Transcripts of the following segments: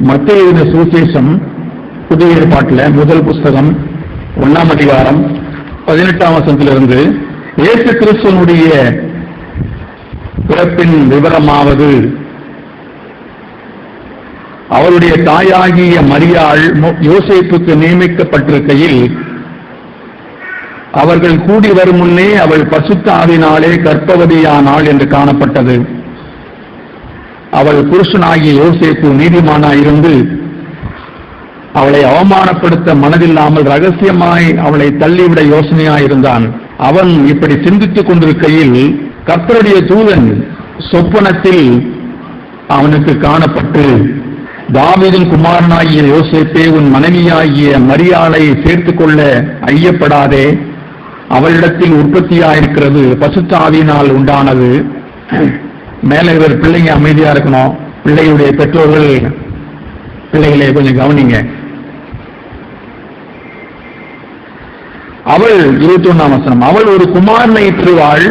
மத்தேயு சுவிசேஷம் புதிய ஏற்பாட்டில் முதல் புஸ்தகம் 1ஆம் அதிகாரம் 18ஆம் வசனத்திலிருந்து இயேசு கிறிஸ்துவனுடைய பிறப்பின் விவரமாவது, அவருடைய தாயாகிய மரியாள் யோசேப்புக்கு நியமிக்கப்பட்டிருக்கையில் அவர்கள் கூடி வரும் முன்னே அவள் பரிசுத்த ஆவியினாலே கர்ப்பவதியானாள் என்று காணப்பட்டது. அவள் புருஷனாகிய யோசேப்பு நீதிமானாயிருந்து அவளை அவமானப்படுத்த மனதில்லாமல் ரகசியமாய் அவளை தள்ளிவிட யோசனையாயிருந்தான். அவன் இப்படி சிந்தித்துக் கொண்டிருக்கையில் கர்த்தருடைய தூதன் சொப்பனத்தில் அவனுக்கு காணப்பட்டு, தாவீதின் குமாரனாகிய யோசேப்பே, உன் மனைவியாகிய மரியாளை சேர்த்துக் கொள்ள ஐயப்படாதே. அவளிடத்தில் உற்பத்தியாயிருக்கிறது பரிசுத்த ஆவியினால் உண்டானது. மேல இவர் பிள்ளைங்க அமைதியா இருக்கணும். பிள்ளைகளுடைய பெற்றோர்கள் பிள்ளைகளை கொஞ்சம் கவனிங்க. அவள் 21ஆம் வசனம், அவள் ஒரு குமாரனை பெறுவாள்,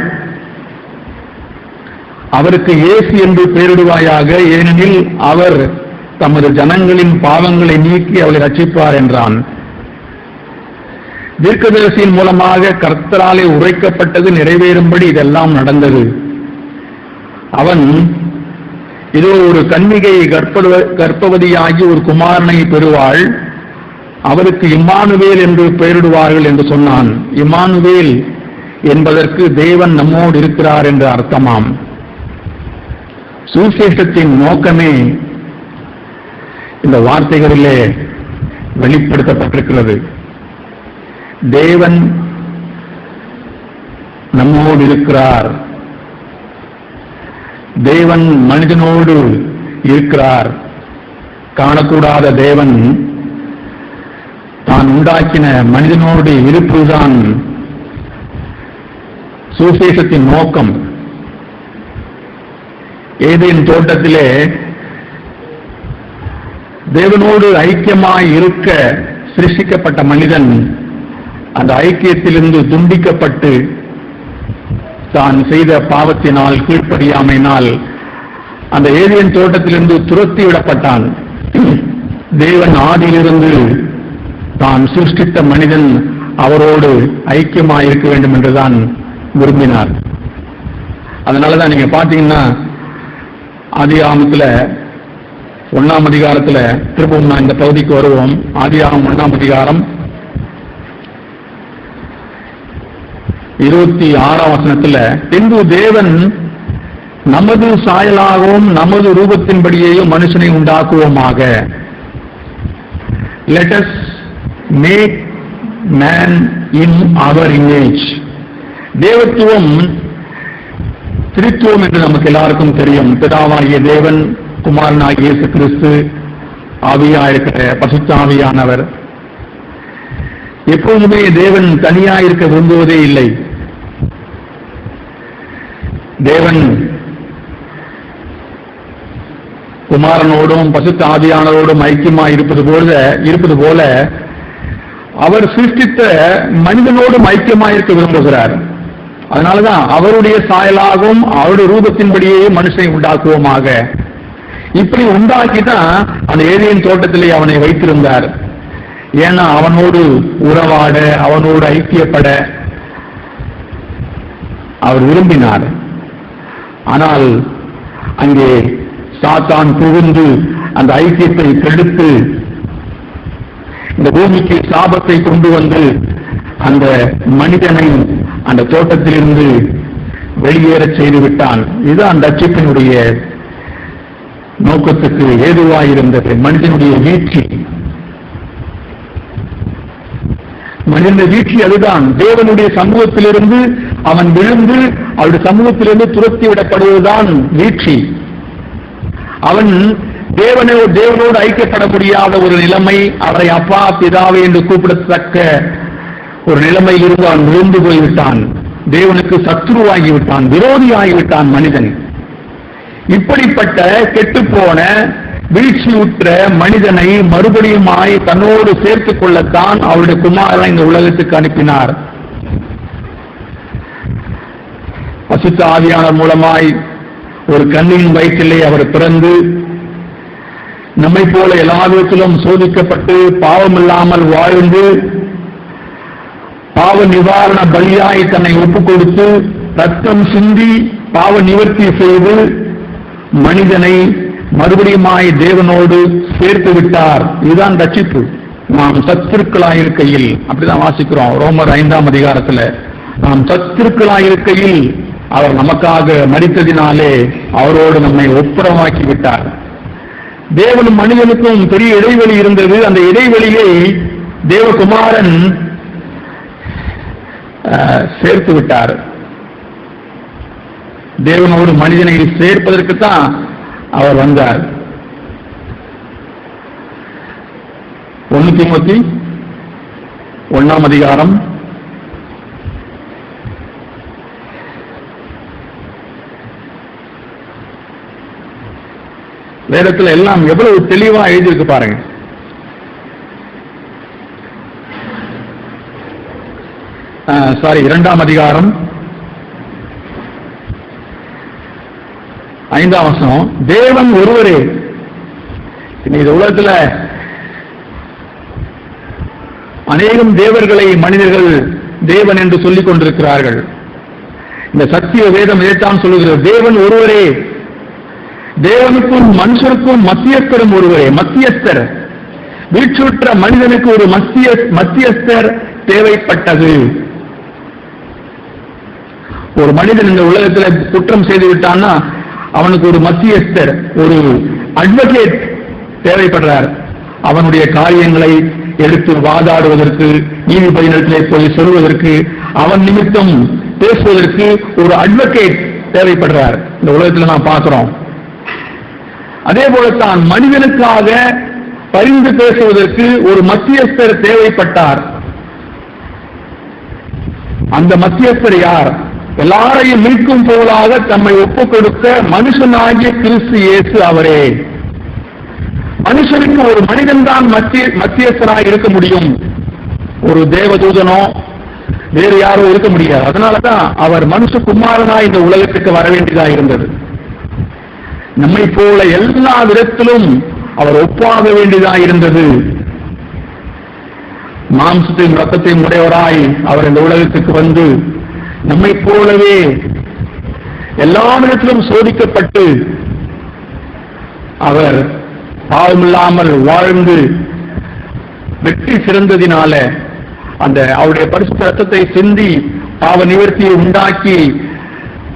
அவருக்கு இயேசு என்று பெயரிடுவாயாக, ஏனெனில் அவர் தமது ஜனங்களின் பாவங்களை நீக்கி அவளை ரட்சிப்பார் என்றான். தீர்க்கதரிசியின் மூலமாக கர்த்தராலே உரைக்கப்பட்டது நிறைவேறும்படி இதெல்லாம் நடந்தது. அவன் இதோ ஒரு கன்னிகை கர்ப்பவதியாகி ஒரு குமாரனை பெறுவாள், அவருக்கு இம்மானுவேல் என்று பெயரிடுவார்கள் என்று சொன்னான். இம்மானுவேல் என்பதற்கு தேவன் நம்மோடு இருக்கிறார் என்று அர்த்தமாம். சுவிசேஷத்தின் நோக்கமே இந்த வார்த்தைகளிலே வெளிப்படுத்தப்பட்டிருக்கிறது. தேவன் நம்மோடு இருக்கிறார், தேவன் மனிதனோடு இருக்கிறார். காணக்கூடாத தேவன் தான் உண்டாக்கின மனிதனோடு இருப்பதுதான் சுவிசேஷத்தின் நோக்கம். ஏதேன் தோட்டத்திலே தேவனோடு ஐக்கியமாய் இருக்க சிருஷ்டிக்கப்பட்ட மனிதன் அந்த ஐக்கியத்திலிருந்து துண்டிக்கப்பட்டு தான் செய்த பாவத்தினால், கீழ்ப்படியாமையினால் அந்த ஏதேன் தோட்டத்திலிருந்து துரத்தி விடப்பட்டான். தேவன் ஆதியிலிருந்து தான் சிருஷ்டித்த மனிதன் அவரோடு ஐக்கியமாய் இருக்க வேண்டும் என்றுதான் விரும்பினார். அதனாலதான் நீங்க பாத்தீங்கன்னா ஆதியாகமத்துல 1ஆம் அதிகாரத்துல, திரும்பவும் நான் இந்த பகுதிக்கு வருவோம். ஆதியாகமம் 1ஆம் அதிகாரம் 26ஆம் வசனத்துல, பின்பு தேவன் நமது சாயலாகவும் நமது ரூபத்தின்படியேயும் மனுஷனை உண்டாக்குவோமாக. Let us make man in our image. தேவத்துவம் திரித்துவம் என்று நமக்கு எல்லாருக்கும் தெரியும். பிதாவாகிய தேவன், குமாரனாகிய இயேசு கிறிஸ்து, ஆவியாயிருக்கிற பரிசுத்த ஆவியானவர். எப்போதுமே தேவன் தனியாயிருக்க விரும்புவதே இல்லை. தேவன் குமாரனோடும் பரிசுத்த ஆவியானவரோடும் ஐக்கியமாய் இருப்பது போல அவர் சிருஷ்டித்த மனிதனோடும் ஐக்கியமாயிருக்க விரும்புகிறார். அதனாலதான் அவருடைய சாயலாகவும் அவருடைய ரூபத்தின்படியே மனுஷனை உண்டாக்குவோமாக. இப்படி உண்டாக்கிதான் அந்த ஏதேன் தோட்டத்திலே அவனை வைத்திருந்தார். ஏன்னா அவனோடு உறவாட, அவனோடு ஐக்கியப்பட அவர் விரும்பினார். ஆனால் அங்கே சாத்தான் புகுந்து அந்த ஐக்கியத்தை கெடுத்து இந்த பூமிக்கு சாபத்தை கொண்டு வந்து அந்த மனிதனை அந்த தோட்டத்திலிருந்து வெளியேறச் செய்து விட்டான். இது அந்த ரட்சிப்பினுடைய நோக்கத்துக்கு ஏதுவாயிருந்தது. மனிதனுடைய வீழ்ச்சி, மனிதனுடைய வீழ்ச்சி அதுதான். தேவனுடைய சமூகத்திலிருந்து அவன் விழுந்து அவருடைய சமூகத்திலிருந்து துரத்தி விடப்படுவதுதான் வீழ்ச்சி. அவன் தேவனோடு ஐக்கியப்பட முடியாத ஒரு நிலைமை, அவரை அப்பா பிதாவை என்று கூப்பிடத்தக்க ஒரு நிலைமையில் இருந்து அவன் விழுந்து போய்விட்டான். தேவனுக்கு சத்துருவாகிவிட்டான், விரோதியாகிவிட்டான் மனிதன். இப்படிப்பட்ட கெட்டுப்போன வீழ்ச்சியுற்ற மனிதனை மறுபடியுமாய் தன்னோடு சேர்த்துக் கொள்ளத்தான் அவருடைய குமாரனை இந்த உலகத்துக்கு அனுப்பினார். பரிசுத்த ஆவியானவர் மூலமாய் ஒரு கன்னியின் வயிற்றிலே அவர் பிறந்து நம்மை போல எல்லா விதத்திலும் சோதிக்கப்பட்டு பாவமில்லாமல் வாழ்ந்து பாவ நிவாரண பலியாய் தன்னை ஒப்புக் கொடுத்து ரத்தம் சிந்தி பாவ நிவர்த்தி செய்து மனிதனை மறுபடியுமாய் தேவனோடு சேர்த்து விட்டார். இதுதான் ரட்சிப்பு. நாம் சத்துருக்களாயிருக்கையில், அப்படிதான் வாசிக்கிறோம் ரோமர் 5ஆம் அதிகாரத்துல, நாம் சத்துருக்களாயிருக்கையில் அவர் நமக்காக மரித்ததினாலே அவரோடு நம்மை ஒப்புரவாக்கி விட்டார். தேவனும் மனிதனுக்கும் பெரிய இடைவெளி இருந்தது. அந்த இடைவெளியை தேவகுமாரன் சேர்த்து விட்டார். தேவனோடு மனிதனை சேர்ப்பதற்குத்தான் அவர் வந்தார். 1 தீமோத்தி 1ஆம் அதிகாரம் 'வேதத்தில் எல்லாம் எவ்வளவு தெளிவா எழுதியிருக்கு பாருங்க. சாரி 2ஆம் அதிகாரம் 5ஆம் வசனம், தேவன் ஒருவரே. இந்த உலகத்துல அநேகம் தேவர்களை மனிதர்கள் தேவன் என்று சொல்லிக் கொண்டிருக்கிறார்கள். இந்த சத்திய வேதம் இதைத்தான் சொல்லுகிறது. தேவன் ஒருவரே, தேவனுக்கும் மனுஷருக்கும் மத்தியஸ்தரும் ஒருவரே. மத்தியஸ்தர், வீழ்ச்சுற்ற மனிதனுக்கு ஒரு மத்தியஸ்தர் தேவைப்பட்டது. ஒரு மனிதன் இந்த உலகத்தில் குற்றம் செய்து விட்டான்னா அவனுக்கு ஒரு மத்தியஸ்தர், ஒரு அட்வொகேட் தேவைப்படுறார். அவனுடைய காரியங்களை எடுத்து வாதாடுவதற்கு, நீதிபதியிடத்திலே போய் சொல்வதற்கு, அவன் நிமித்தம் பேசுவதற்கு ஒரு அட்வொகேட் தேவைப்படுறார். இந்த உலகத்தில் நாம் பார்க்கிறோம். அதே போலத்தான் மனிதனுக்காக பரிந்து பேசுவதற்கு ஒரு மத்தியஸ்தர் தேவைப்பட்டார். அந்த மத்தியஸ்தர் யார்? எல்லாரையும் மீட்கும் போலாக தம்மை ஒப்புக் கொடுத்த மனுஷனாகிய கிறிஸ்து இயேசு அவரே. மனுஷனுக்கு ஒரு மனிதன் தான் மத்தியஸ்தராக இருக்க முடியும். ஒரு தேவதூதனோ வேறு யாரோ இருக்க முடியாது. அதனாலதான் அவர் மனுஷகுமாரனாய் இந்த உலகத்துக்கு வர வேண்டியதாக இருந்தது. நம்மை போல எல்லா விதத்திலும் அவர் ஒப்பாக வேண்டியதாக இருந்தது. மாம்சத்தையும் ரத்தத்தையும் உடையவராய் அவர் இந்த உலகத்துக்கு வந்து நம்மை போலவே எல்லா விதத்திலும் சோதிக்கப்பட்டு அவர் பாவமில்லாமல் வாழ்ந்து வெற்றி சிறந்ததினால அந்த அவருடைய பரிசுத்த ரத்தத்தை சிந்தி பாவ நிவர்த்தியை உண்டாக்கி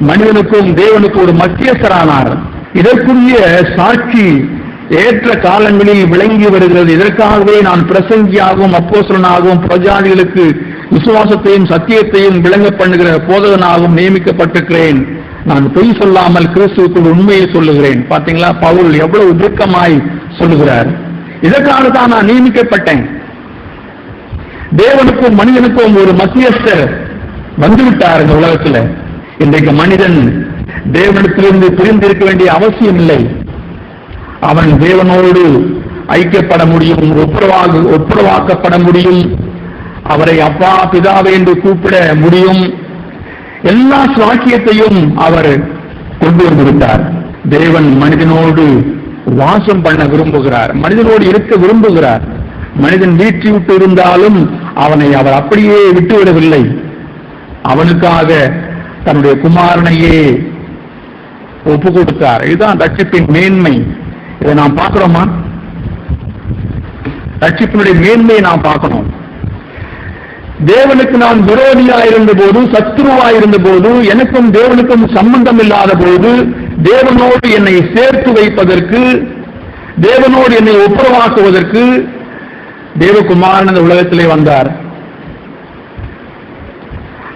மனிதனுக்கும் தேவனுக்கும் ஒரு மத்தியஸ்தரானார். இதற்குரிய சாட்சி ஏற்ற காலங்களில் விளங்கி வருகிறது. இதற்காகவே நான் பிரசங்கியாகவும் அப்போஸ்தலனாகவும் பிரஜாதிகளுக்கு விசுவாசத்தையும் சத்தியத்தையும் விளங்க பண்ணுகிற போதகனாகவும் நியமிக்கப்பட்டிருக்கிறேன். நான் பொய் சொல்லாமல் கிறிஸ்துவுக்குள் உண்மையை சொல்லுகிறேன். பாத்தீங்களா, பவுல் எவ்வளவு துக்கமாய் சொல்லுகிறார். இதற்காகத்தான் நான் நியமிக்கப்பட்டேன். தேவனுக்கும் மனிதனுக்கும் ஒரு மத்தியஸ்தர் வந்துவிட்டார் இந்த உலகத்தில். இன்றைக்கு மனிதன் தேவனிடத்திலிருந்து பிரிந்திருக்க வேண்டிய அவசியம் இல்லை. அவன் தேவனோடு ஐக்கியப்பட முடியும், ஒப்புரவாக்கப்பட முடியும், அவரை அப்பா பிதாவே என்று கூப்பிட முடியும். எல்லா சாட்சியத்தையும் அவர் கொண்டு வந்துவிட்டார். தேவன் மனிதனோடு வாசம் பண்ண விரும்புகிறார், மனிதனோடு இருக்க விரும்புகிறார். மனிதன் வீழ்ச்சி விட்டு இருந்தாலும் அவனை அவர் அப்படியே விட்டுவிடவில்லை. அவனுக்காக தன்னுடைய குமாரனையே ஒப்பு கொடுத்தார். இதுதான் ரட்சிப்பின் மேன்மை. இதை நாம் பார்க்கிறோமா? ரட்சிப்பினுடைய மேன்மையை நாம் பார்க்கணும். தேவனுக்கு நான் விரோதியா இருந்த போது, சத்ருவா இருந்த போது, எனக்கும் தேவனுக்கும் சம்பந்தம் இல்லாத போது தேவனோடு என்னை சேர்த்து வைப்பதற்கு, தேவனோடு என்னை ஒப்புரவாக்குவதற்கு தேவகுமாரன் இந்த உலகத்திலே வந்தார்.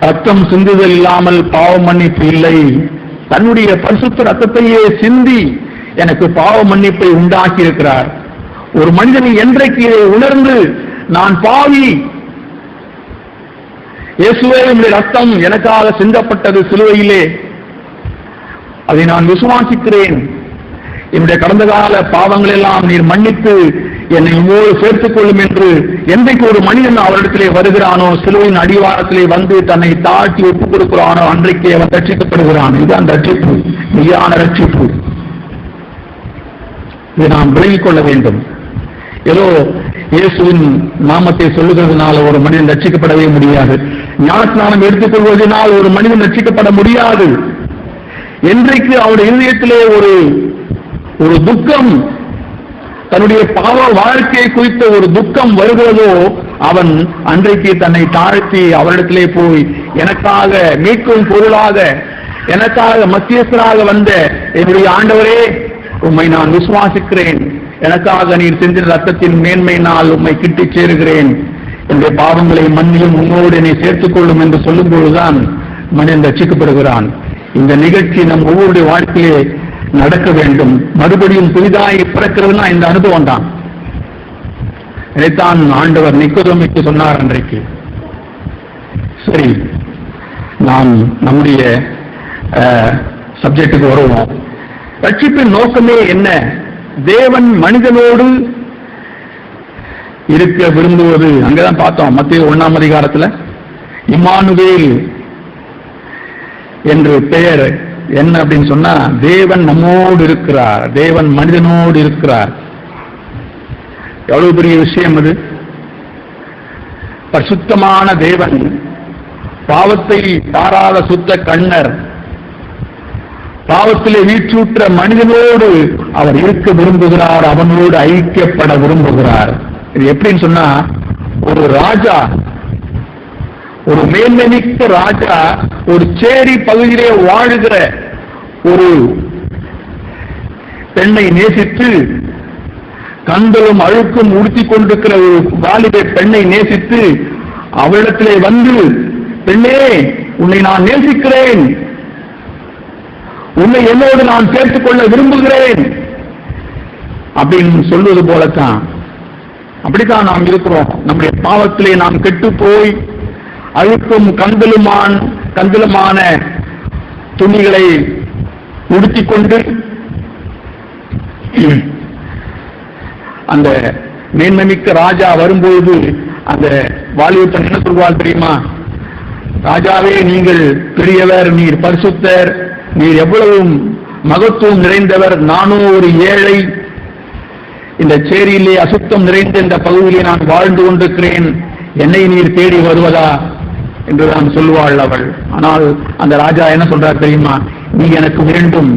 ரத்தம் சிந்துதல் இல்லாமல் பாவ மன்னிப்பு இல்லை. தன்னுடைய பரிசுத்த ரத்தத்தையே சிந்தி எனக்கு பாவ மன்னிப்பை உண்டாக்கி இருக்கிறார். ஒரு மனிதனை என்றைக்கு இதை உணர்ந்து நான் பாவி, இயேசுவே உம்முடைய ரத்தம் எனக்காக சிந்தப்பட்டது சிலுவையிலே, அதை நான் விசுவாசிக்கிறேன், என்னுடைய கடந்த கால பாவங்கள் எல்லாம் நீர் மன்னித்து என்னை உம்மோடு சேர்த்துக் கொள்ளும் என்று என்றைக்கு ஒரு மனிதன் அவரிடத்திலே வருகிறானோ, சிலுவையின் அடிவாரத்திலே வந்து தன்னை தாழ்த்தி ஒப்புக் கொடுக்கிறானோ, அன்றைக்கு அவன் ரட்சிக்கப்படுகிறான். இதுதான் ரட்சிப்பு, மெய்யான ரட்சிப்பு. இதை நாம் விலகிக் கொள்ள வேண்டும். ஏதோ இயேசுவின் நாமத்தை சொல்லுகிறதுனால ஒரு மனிதன் ரட்சிக்கப்படவே முடியாது. ஞானஸ்நானம் எடுத்துக்கொள்வதனால் ஒரு மனிதன் ரட்சிக்கப்பட முடியாது. என்றைக்கு அவருடைய இதயத்திலே ஒரு துக்கம், தன்னுடைய பாவ வாழ்க்கையை குறித்த ஒரு துக்கம் வருகிறதோ, அவன் அன்றைக்கு தன்னை தாழ்த்தி அவரிடத்திலே போய், எனக்காக மீட்கும் பொருளாக, எனக்காக மத்தியஸ்தராக வந்த என்னுடைய ஆண்டவரே, உம்மை நான் விசுவாசிக்கிறேன், எனக்காக நீர் சிந்தின ரத்தத்தின் மேன்மையினால் உம்மை கிட்டிச் சேருகிறேன், என்னுடைய பாவங்களை மன்னியும், உன்னோடு என்னை சேர்த்துக் கொள்ளும் என்று சொல்லும் பொழுதுதான் மனிதன் ரட்சிக்கப்படுகிறான். இந்த நிகழ்ச்சி நம் ஒவ்வொருடைய வாழ்க்கையிலே நடக்க வேண்டும். மறுபடியும் புதிதாய் பிறக்கிறதுனா இந்த அனுபவம் தான். இதைத்தான் ஆண்டவர் நிக்கோதேமுக்கு சொன்னார் அன்றைக்கு. சரி, நாம் நம்முடைய சப்ஜெக்டுக்கு வருவோம். ரட்சிப்பின் நோக்கமே என்ன? தேவன் மனிதனோடு இருக்க விரும்புவது. அங்கதான் பார்த்தோம் மத்தேயு 1ஆம் அதிகாரத்தில் இம்மானுவேல் என்று பெயர் என்ன அப்படின்னு சொன்னா, தேவன் நம்மோடு இருக்கிறார், தேவன் மனிதனோடு இருக்கிறார். எவ்வளவு பெரிய விஷயம் அது! பரிசுத்தமான தேவன், பாவத்தை பாராத சுத்த கண்ணர், பாவத்திலே வீற்றூற்ற மனிதனோடு அவர் இருக்க விரும்புகிறார், அவனோடு ஐக்கியப்பட விரும்புகிறார். இது எப்படின்னு சொன்னா, ஒரு ராஜா, ஒரு மேன்மைமிக்க ராஜா ஒரு சேரி பகுதியிலே வாழுகிற ஒரு பெண்ணை நேசித்து, கந்தலும் அழுக்கும் உடுத்திக் கொண்டிருக்கிற ஒரு வாலிப பெண்ணை நேசித்து அவளிடத்திலே வந்து, பெண்ணே, உன்னை நான் நேசிக்கிறேன், உன்னை என்னோடு நான் சேர்த்துக் கொள்ள விரும்புகிறேன் அப்படின்னு சொல்வது போலத்தான். அப்படித்தான் நாம் இருக்கிறோம். நம்முடைய பாவத்திலே நாம் கெட்டு போய் அழுக்கும் கந்தலுமான துணிகளை உடுத்திக் கொண்டு அந்த மேன்மைமிக்க ராஜா வரும்போது அந்த வாலிபன் என்ன சொல்வாள் தெரியுமா? ராஜாவே, நீங்கள் பெரியவர், நீர் பரிசுத்தர், நீர் எவ்வளவு மகத்துவம் நிறைந்தவர், நானும் ஒரு ஏழை, இந்த சேரியிலே அசுத்தம் நிறைந்த இந்த பகுதியிலே நான் வாழ்ந்து கொண்டிருக்கிறேன், என்னை நீர் தேடி வருவதா என்று நான் சொல்லுவாள் அவள். ஆனால் அந்த ராஜா என்ன சொல்றார் தெரியுமா? நீ எனக்கு வேண்டும்,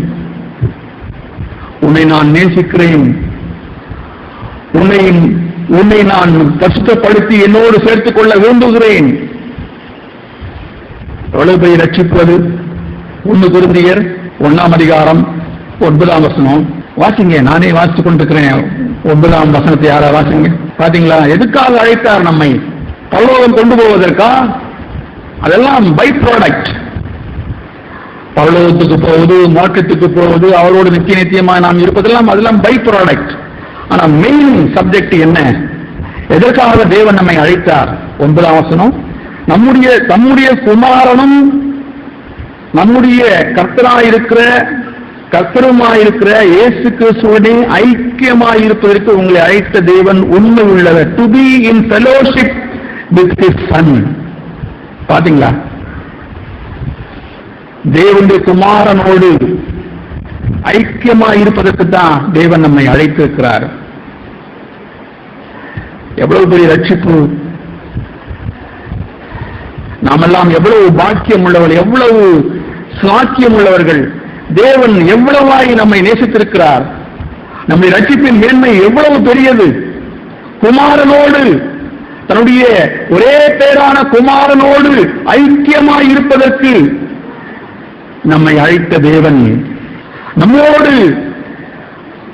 உன்னை நான் நேசிக்கிறேன், உன்னை நான் பரிசுத்தப்படுத்தி என்னோடு சேர்த்துக் கொள்ள விரும்புகிறேன். எவ்வளவு பெரிய ரட்சிப்பது! 1 கொரிந்தியர் 1ஆம் அதிகாரம் 9ஆம் வசனம் வாசிங்க. நானே வாசித்துக் கொண்டிருக்கிறேன். 9ஆம் வசனத்தை யாரா வாசிங்க. பாத்தீங்களா? எதுக்காக அழைத்தார் நம்மை? பரலோகம் கொண்டு போவதற்கா? அதெல்லாம் பை ப்ராடக்ட். பரலோகத்துக்கு போவது, மோட்சத்துக்கு போவது, அவரோடு நித்தியமாக நாம் இருப்பதெல்லாம் அதெல்லாம் பை ப்ராடக்ட். ஆனா மெயின் சப்ஜெக்ட் என்ன? எதற்காக தேவன் நம்மை அழைத்தார்? 9ஆம் வசனம், நம்முடைய குமாரனும் நம்முடைய கர்த்தருமாயிருக்கிற இயேசு கிறிஸ்துவோடு ஐக்கியமாயிருப்பதற்கு உங்களை அழைத்த தேவன் உண்மை உள்ளவர். To be in fellowship with his son. பாத்தீங்களா? தேவனுடைய குமாரனோடு ஐக்கியமாயிருப்பதற்கு தான் தேவன் நம்மை அழைத்திருக்கிறார். எவ்வளவு பெரிய ரட்சிப்பு! நாமெல்லாம் எவ்வளவு பாக்கியம் உள்ளவர்கள், எவ்வளவு சாக்கியம் உள்ளவர்கள்! தேவன் எவ்வளவாய் நம்மை நேசித்திருக்கிறார்! நம்முடைய ரட்சிப்பின் மேன்மை எவ்வளவு பெரியது! குமாரனோடு, தன்னுடைய ஒரே பேரான குமாரனோடு ஐக்கியமாய் இருப்பதற்கு நம்மை அழைத்த தேவன், நம்மோடு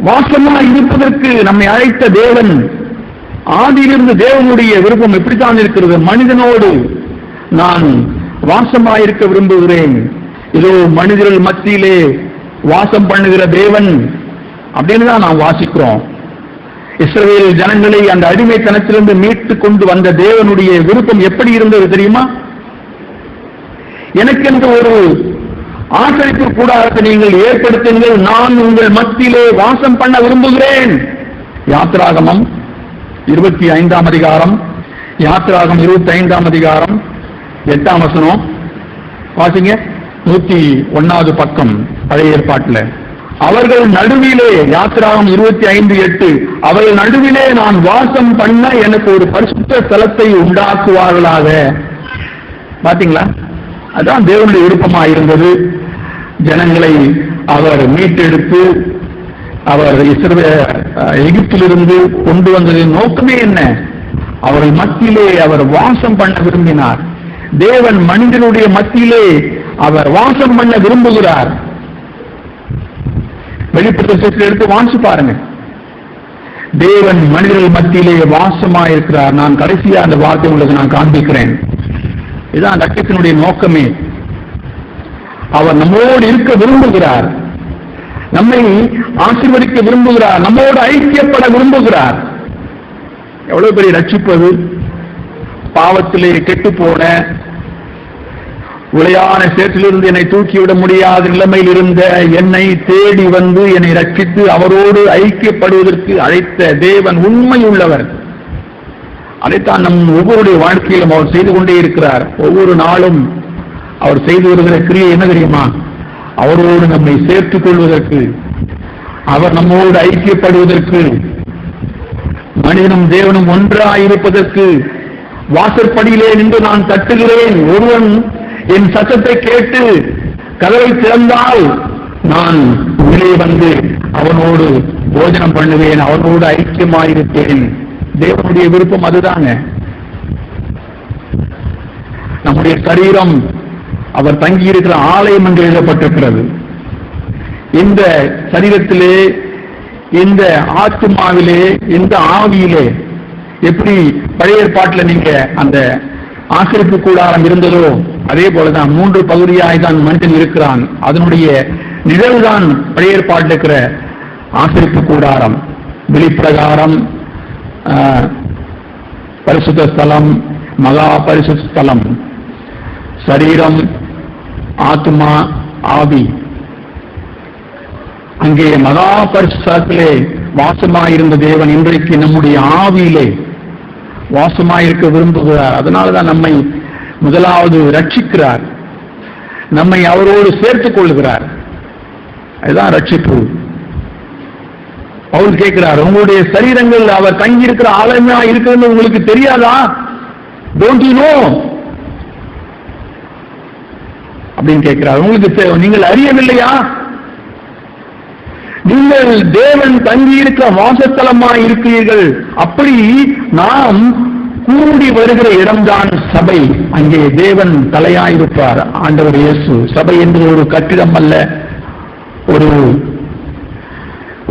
வாசமாய் இருப்பதற்கு நம்மை அழைத்த தேவன். ஆதியிலிருந்து தேவனுடைய விருப்பம் எப்படித்தான் இருக்கிறது? மனிதனோடு நான் வாசமாயிருக்க விரும்புகிறேன். இதோ மனிதர்கள் மத்தியிலே வாசம் பண்ணுகிற தேவன் அப்படின்னு தான் நாம் வாசிக்கிறோம். இஸ்ரவேல் ஜனங்களை அந்த அடிமைத்தனத்திலிருந்து மீட்டு கொண்டு வந்த தேவனுடைய விருப்பம் எப்படி இருந்தது தெரியுமா? எனக்கென்று ஒரு ஆசரிப்பு கூடாரத்தை நீங்கள் ஏற்படுத்துங்கள், நான் உங்கள் மத்தியிலே வாசம் பண்ண விரும்புகிறேன். யாத்திராகமம் 25ஆம் அதிகாரம், யாத்திராகமம் 25ஆம் அதிகாரம் 8ஆம் வசனம் வாசிங்க. 101வது பக்கம் பழைய ஏற்பாட்டில். அவர்கள் நடுவிலே, யாத்திராகம் 25:8, அவர்கள் நடுவிலே நான் வாசம் பண்ண எனக்கு ஒரு பரிசுத்த ஸ்தலத்தை உண்டாக்குவார்களாக. பாத்தீங்களா? அதான் தேவனுடைய விருப்பமாக இருந்தது. ஜனங்களை அவர் மீட்டெடுத்து அவர் எகிப்திலிருந்து கொண்டு வந்ததின் நோக்கமே என்ன? அவர்கள் மத்தியிலே அவர் வாசம் பண்ண விரும்பினார். தேவன் மனிதனுடைய மத்தியிலே அவர் வாசம் பண்ண விரும்புகிறார். வெளிப்படுத்தல் எடுத்து வாசி பாருங்க. தேவன் மனிதர்கள் மத்தியிலே வாசமாயிருக்கிறார். நான் கடைசியா அந்த வார்த்தை உங்களுக்கு நான் காண்பிக்கிறேன். இதுதான் ரட்சத்தினுடைய நோக்கமே. அவர் நம்மோடு இருக்க விரும்புகிறார், நம்மை ஆசீர்வதிக்க விரும்புகிறார், நம்மோடு ஐக்கியப்பட விரும்புகிறார். எவ்வளவு பெரிய ரட்சிப்பது! பாவத்திலே கெட்டு போன உளையான சேற்றிலிருந்து என்னை தூக்கிவிட முடியாத நிலைமையில் இருந்த என்னை தேடி வந்து என்னை ரட்சித்து அவரோடு ஐக்கியப்படுவதற்கு அழைத்த தேவன் உண்மையுள்ளவர். அதைத்தான் நம் ஒவ்வொருடைய வாழ்க்கையிலும் அவர் செய்து கொண்டே இருக்கிறார். ஒவ்வொரு நாளும் அவர் செய்து வருகிற கிரியை என்ன தெரியுமா? அவரோடு நம்மை சேர்த்துக் கொள்வதற்கு, அவர் நம்மோடு ஐக்கியப்படுவதற்கு, மனிதனும் தேவனும் ஒன்றாயிருப்பதற்கு. வாசற்படியிலே நின்று நான் தட்டுகிறேன், ஒருவன் என் சத்தத்தை கேட்டு கதவை திறந்தால் நான் உள்ளே வந்து அவனோடு போஜனம் பண்ணுவேன், அவனோடு ஐக்கியமாயிருப்பேன். தேவனுடைய விருப்பம் அதுதாங்க. நம்முடைய சரீரம் அவர் தங்கி இருக்கிற ஆலயம் என்று எழுதப்பட்டிருக்கிறது. இந்த சரீரத்திலே, இந்த ஆத்துமாவிலே, இந்த ஆவியிலே எப்படி பழைய ஏற்பாட்டில் நீங்க அந்த ஆசரிப்பு கூடாரம் இருந்ததோ அதே போலதான் 3 பகுதியாய் தான் மனிதன் இருக்கிறான். அதனுடைய நிழல்தான் பழைய ஏற்பாட்டில் இருக்கிற ஆசரிப்பு கூடாரம். வெளிப்பிரகாரம், பரிசுத்த ஸ்தலம், மகா பரிசுத்த ஸ்தலம், சரீரம், ஆத்மா, ஆவி. அங்கே மகா பரிசுத்தத்திலே வாசமாயிருந்த தேவன் இன்றைக்கு நம்முடைய ஆவியிலே வாசமாயிருக்க விரும்புகிறார். அதனாலதான் நம்மை முதலாவது ரட்சிக்கிறார், நம்மை அவரோடு சேர்த்துக் கொள்கிறார். அதுதான் ரட்சிப்பு. பவுல் கேட்கிறார், உங்களுடைய சரீரங்கள் அவர் தங்கி இருக்கிற ஆலயமா இருக்கிறது உங்களுக்கு தெரியாதா? டோன்ட் யூ நோ அப்படின்னு கேட்கிறார். உங்களுக்கு நீங்கள் அறியவில்லையா? நீங்கள் தேவன் தங்கி இருக்கிற வாசஸ்தலமாய் இருக்கிறீர்கள். அப்படி நாம் கூடி வருகிற இடம்தான் சபை. அங்கே தேவன் தலையாயிருப்பார், ஆண்டவர் இயேசு. சபை என்று ஒரு கட்டிடம் அல்ல,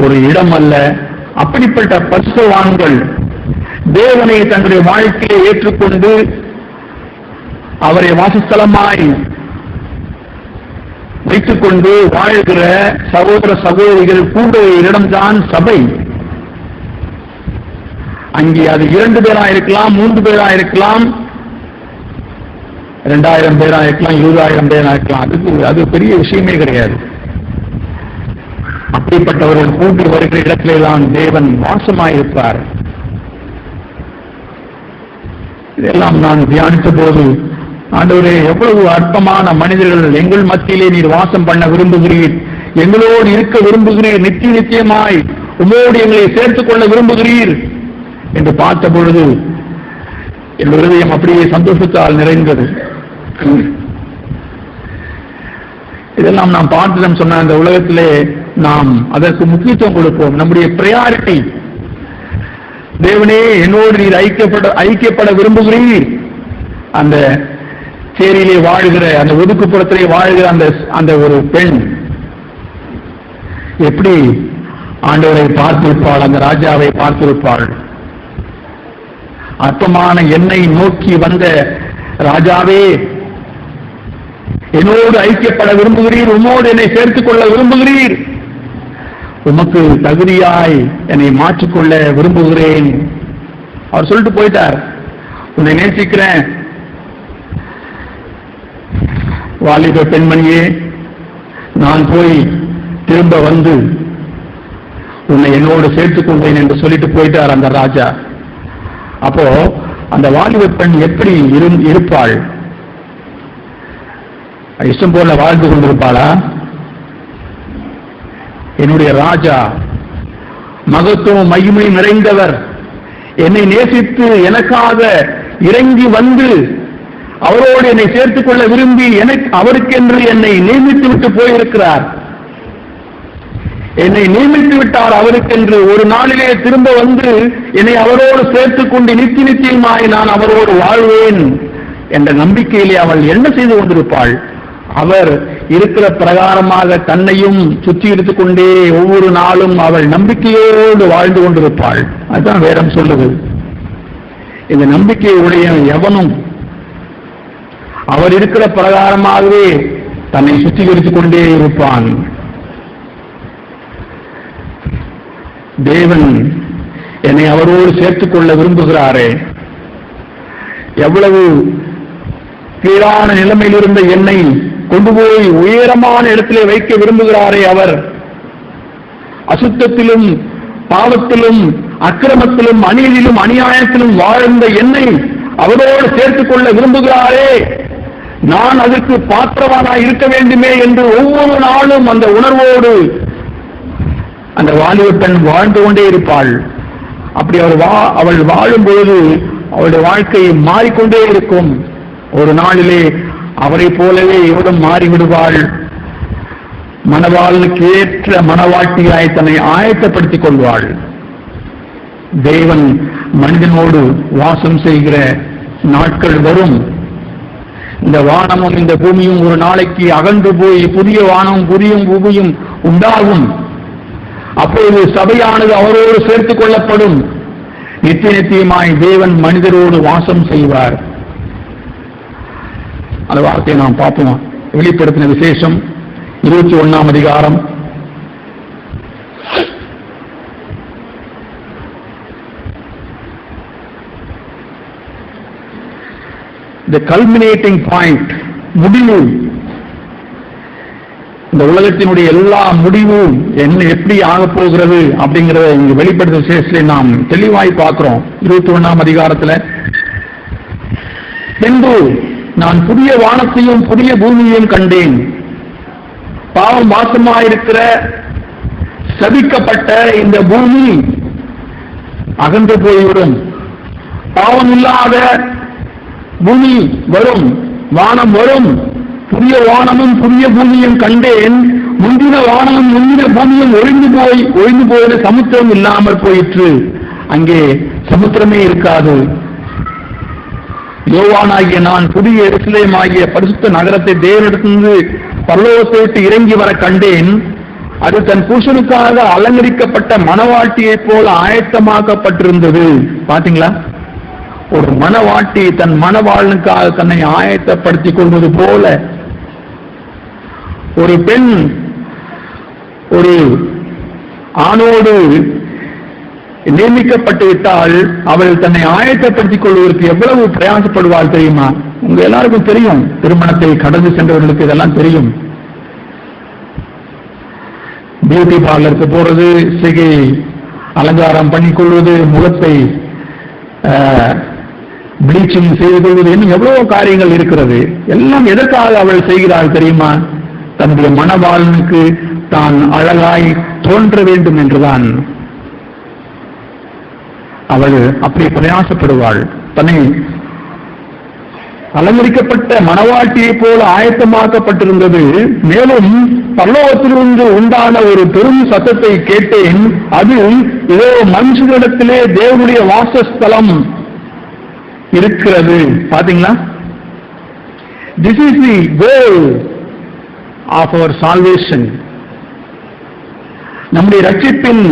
ஒரு இடம் அல்ல. அப்படிப்பட்ட பரிசுத்தவான்கள் தேவனை தங்களுடைய வாழ்க்கையை ஏற்றுக்கொண்டு அவரை வாசஸ்தலமாய் வைத்துக் கொண்டு வாழ்கிற சகோதர சகோதரிகள் கூடுகிற இடம்தான் சபை. அங்கே அது 2 பேரா இருக்கலாம், 3 பேரா இருக்கலாம், 2000 பேரா இருக்கலாம், 20,000 பேரா இருக்கலாம். அது பெரிய விஷயமே கிடையாது. அப்படிப்பட்டவர்கள் கூட்டி வருகிற இடத்திலே தான் தேவன் வாசமாயிருப்பார். இதெல்லாம் நான் தியானித்த போது, ஆண்டவரே, எவ்வளவு அற்பமான மனிதர்கள் எங்கள் மத்தியிலே நீர் வாசம் பண்ண விரும்புகிறீர், எங்களோடு இருக்க விரும்புகிறீர், நித்தியமாய் உமோடு எங்களை சேர்த்துக் கொள்ள விரும்புகிறீர் என்று பார்த்த பொழுது என் இருதயம் அப்படியே சந்தோஷத்தால் நிறைந்தது. இதெல்லாம் நாம் பார்த்ததும் சொன்ன அந்த உலகத்திலே நாம் அதற்கு முக்கியத்துவம் கொடுப்போம். நம்முடைய பிரையாரிட்டி, தேவனே என்னோடு நீர் ஐக்கியப்பட விரும்புகிறீர். அந்த சேரியிலே வாழ்கிற, அந்த ஒதுக்குப்புறத்திலே வாழ்கிற அந்த ஒரு பெண் எப்படி ஆண்டவரை பார்த்திருப்பாள், அந்த ராஜாவை பார்த்திருப்பாள். அற்பமான என்னை நோக்கி வந்த ராஜாவே, என்னோடு ஐக்கியப்பட விரும்புகிறீர், உமோடு என்னை சேர்த்துக் கொள்ள விரும்புகிறீர், உமக்கு தகுதியாய் என்னை மாற்றிக்கொள்ள விரும்புகிறேன். அவர் சொல்லிட்டு போயிட்டார், உன்னை நேசிக்கிறேன். வாலிப பெண்மணியே, நான் போய் திரும்ப வந்து உன்னை என்னோடு சேர்த்துக் கொண்டேன் என்று சொல்லிட்டு போயிட்டார் அந்த ராஜா. அப்போ அந்த வாலிப பெண் எப்படி இருப்பாள்? இஷ்டம் போல வாழ்ந்து கொண்டிருப்பாளா? என்னுடைய ராஜா, மகத்துவம் மகிமை நிறைந்தவர், என்னை நேசித்து எனக்காக இறங்கி வந்து அவரோடு என்னை சேர்த்துக் கொள்ள விரும்பி அவருக்கென்று என்னை நியமித்து விட்டு போயிருக்கிறார். என்னை நியமித்து விட்டார் அவருக்கென்று. ஒரு நாளிலே திரும்ப வந்து என்னை அவரோடு சேர்த்துக் கொண்டு நித்தியமாய் நான் அவரோடு வாழ்வேன் என்ற நம்பிக்கையிலே அவள் என்ன செய்து கொண்டிருப்பாள்? அவர் இருக்கிற பிரகாரமாக தன்னையும் சுற்றி எடுத்துக் கொண்டே ஒவ்வொரு நாளும் அவள் நம்பிக்கையோடு வாழ்ந்து கொண்டிருப்பாள். அதுதான் வேதம் சொல்லுது. இந்த நம்பிக்கையுடைய எவனும் அவர் இருக்கிற பிரகாரமாகவே தன்னை சுத்திகரித்துக் கொண்டே இருப்பான். தேவன் என்னை அவரோடு சேர்த்துக் கொள்ள விரும்புகிறாரே, எவ்வளவு கீழான நிலைமையில் இருந்த என்னை கொண்டு போய் உயரமான இடத்திலே வைக்க விரும்புகிறாரே அவர். அசுத்தத்திலும் பாவத்திலும் அக்கிரமத்திலும் அநீதியிலும் அநியாயத்திலும் வாழ்ந்த என்னை அவரோடு சேர்த்துக் கொள்ள விரும்புகிறாரே, நான் அதற்கு பாத்திரவானாய் இருக்க வேண்டுமே என்று ஒவ்வொரு நாளும் அந்த உணர்வோடு அந்த வாலிப பெண் வாழ்ந்து கொண்டே இருப்பாள். அப்படி அவள் வாழும் பொழுது அவளுடைய வாழ்க்கை மாறிக்கொண்டே இருக்கும். ஒரு நாளிலே அவரை போலவே இவரும் மாறிவிடுவாள். மணவாளனுக்கு ஏற்ற மணவாட்டியாய் தன்னை ஆயத்தப்படுத்திக் கொள்வாள். தேவன் மனிதனோடு வாசம் செய்கிற நாட்கள் வரும். இந்த வானமும் இந்த பூமியும் ஒரு நாளைக்கு அகன்று போய் புதிய வானமும் புதிய பூமியும் உண்டாகும். அப்பொழுது சபையானது அவரோடு சேர்த்துக் கொள்ளப்படும். நித்தியமாய் தேவன் மனிதரோடு வாசம் செய்வார். அந்த வார்த்தையை நாம் பார்ப்போம். வெளிப்படுத்தின விசேஷம் 21ஆம் அதிகாரம் 'The culminating point', முடிவு. இந்த உலகத்தினுடைய எல்லா முடிவும் என்ன எப்படி ஆக போகிறது அப்படிங்கிறத இங்க வெளிப்படுத்த விசேஷத்திலே நாம் தெளிவாய் பார்க்கிறோம். 21ஆம் அதிகாரத்தில், பின்பு நான் புதிய வானத்தையும் புதிய பூமியையும் கண்டேன். பாவம் வாசமாயிருக்கிற சபிக்கப்பட்ட இந்த பூமி அகன்று போய்விடும். பாவம் இல்லாத பூமி வரும், வானம் வரும். புதிய வானமும் புதிய பூமியும் கண்டேன். முந்தின வானமும் முந்தின பூமியும் ஒழிந்து போயிட சமுத்திரம் இல்லாமல் போயிற்று. அங்கே சமுத்திரமே இருக்காது. யோவானாகிய நான் புதிய எருசலேம் ஆகிய பரிசுத்த நகரத்தை தேவனிடத்திலிருந்து பரலோகத்தை விட்டு இறங்கி வர கண்டேன். அது தன் புருஷனுக்காக அலங்கரிக்கப்பட்ட மணவாட்டியை போல ஆயத்தமாக்கப்பட்டிருந்தது. பாத்தீங்களா? ஒரு மணவாட்டி தன் மணவாளனுக்காக தன்னை ஆயத்தப்படுத்திக் கொள்வது போல ஒரு பெண் ஒரு ஆணோடு நியமிக்கப்பட்டு விட்டால் அவள் தன்னை ஆயத்தப்படுத்திக் கொள்வதற்கு எவ்வளவு பிரயாசப்படுவாள் தெரியுமா? உங்க எல்லாருக்கும் தெரியும். திருமணத்தை கடந்து சென்றவர்களுக்கு இதெல்லாம் தெரியும். பியூட்டி பார்லருக்கு போறது, சிகை அலங்காரம் பண்ணிக்கொள்வது, முகத்தை ப்ளீச்சிங் செய்து கொள்வது, இன்னும் எவ்வளவு காரியங்கள் இருக்கிறது. எல்லாம் எதற்காக அவள் செய்கிறாள் தெரியுமா? தன்னுடைய மணவாளனுக்கு தான் அழகாய் தோன்ற வேண்டும் என்றுதான் அவள் அப்படி பிரயாசப்படுவாள். தன்னை அலங்கரிக்கப்பட்ட மணவாட்டியை போல ஆயத்தமாக்கப்பட்டிருந்தது. மேலும் பரலோகத்திலிருந்து உண்டான ஒரு பெரும் சத்தத்தை கேட்டேன். அது ஏதோ மனுஷனிடத்திலே தேவனுடைய வாசஸ்தலம் இருக்கிறது. பாத்தீங்களா? This is the goal of our salvation. நம்முடைய ரட்சிப்பின்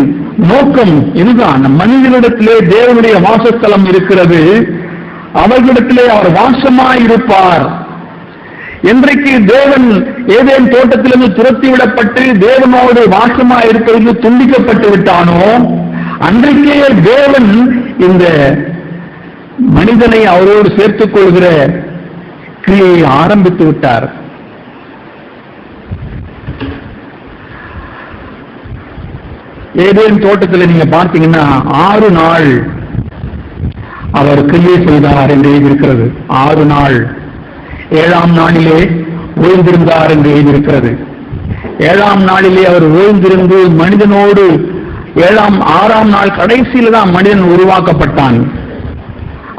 நோக்கம் இதுதான். மனிதனிடத்திலே தேவனுடைய வாசஸ்தலம் இருக்கிறது. அவர்களிடத்திலே அவர் வாசமாயிருப்பார். என்றைக்கு தேவன் ஏதேன் தோட்டத்திலிருந்து துரத்திவிடப்பட்டு தேவனோடு வாசமாயிருப்பதற்கு துண்டிக்கப்பட்டு விட்டானோ, அன்றைக்கே தேவன் இந்த மனிதனை அவரோடு சேர்த்துக் கொள்கிற கிரியை ஆரம்பித்து விட்டார். ஏதேன் தோட்டத்தில் நீங்க பார்த்தீங்கன்னா 6 நாள் அவர் கிரியை செய்தார் என்று எழுதியிருக்கிறது. 6 நாள், 7ஆம் நாளிலே ஓய்ந்திருந்தார் என்று எழுதியிருக்கிறது. 7ஆம் நாளிலே அவர் ஓய்ந்திருந்து மனிதனோடு 6ஆம் நாள் கடைசியில தான் மனிதன் உருவாக்கப்பட்டான்.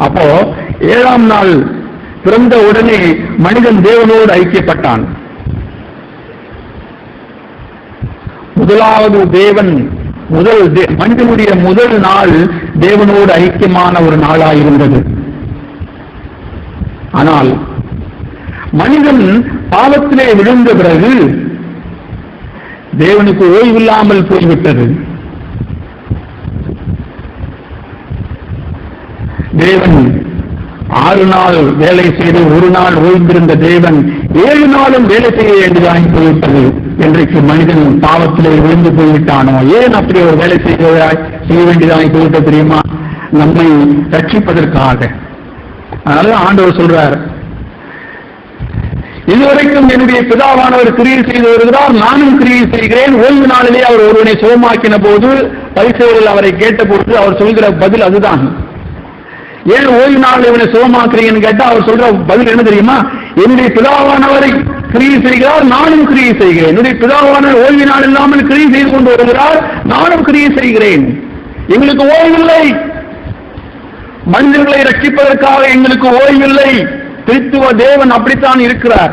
அப்போ 7ஆம் நாள் பிறந்த உடனே மனிதன் தேவனோடு ஐக்கியப்பட்டான். முதலாவது தேவன் மனிதனுடைய முதல் நாள் தேவனோடு ஐக்கியமான ஒரு நாளாயிருந்தது. ஆனால் மனிதன் பாவத்திலே விழுந்த பிறகு தேவனுக்கு ஓய்வில்லாமல் போய்விட்டது. தேவன் 6 நாள் வேலை செய்து ஒரு நாள் ஓய்ந்திருந்த தேவன் 7 நாளும் வேலை செய்ய வேண்டியதாகி போய்விட்டது. இன்றைக்கு மனிதன் பாவத்திலே விழுந்து போய்விட்டானோ, ஏன் அப்படி ஒரு வேலை செய்ய வேண்டியதாகி போய்விட்டது தெரியுமா? நம்மை ரட்சிப்பதற்காக. அதனால ஆண்டவர் சொல்றார், இதுவரைக்கும் என்னுடைய பிதாவானவர் கிரியை செய்து வருகிறார், நானும் கிரியை செய்கிறேன். ஓய்வு நாளிலே அவர் ஒருவனை சுகமாக்கின போது பரிசேயர்கள் அவரை கேட்டபோது அவர் சொல்கிற பதில் அதுதான். ஏன் ஓய்வு நாள் இவனை சுகமாக்குறீங்கன்னு கேட்டா அவர் சொல்ற பதில் என்ன தெரியுமா? என்னுடைய பிதாவானவரை கிரியை செய்கிறார், நானும் கிரியை செய்கிறேன். என்னுடைய பிதாவானவர் ஓய்வு நாள் இல்லாமல் கிரியை செய்து கொண்டு வருகிறார், நானும் கிரியை செய்கிறேன். எங்களுக்கு ஓய்வில்லை. மனிதர்களை ரட்சிப்பதற்காக எங்களுக்கு ஓய்வில்லை. கிறிஸ்துவ தேவன் அப்படித்தான் இருக்கிறார்.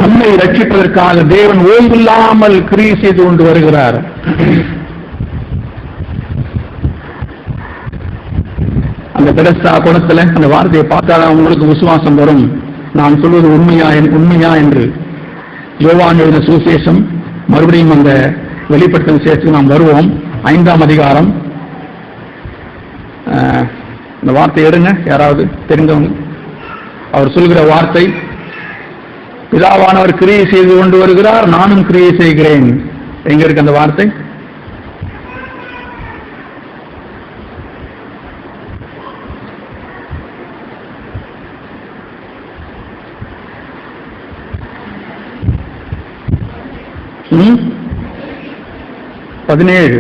நம்மை ரட்சிப்பதற்காக தேவன் ஓய்வில்லாமல் கிரியை செய்து கொண்டு வருகிறார். அந்த பெடஸ்தா குணத்துல அந்த வார்த்தையை பார்த்தாதான் உங்களுக்கு விசுவாசம் வரும். நான் சொல்வது உண்மையா என்று. யோவான் எழுதின சுவிசேஷம், மறுபடியும் அந்த வெளிப்படுத்தின விசேஷத்துக்கு நாம் வருவோம். 5ஆம் அதிகாரம். இந்த வார்த்தை எடுங்க, யாராவது தெரிந்தவங்க. அவர் சொல்கிற வார்த்தை, பிதாவானவர் கிரியை செய்து கொண்டு வருகிறார், நானும் கிரியை செய்கிறேன். எங்க இருக்கு அந்த வார்த்தை? ம் 17.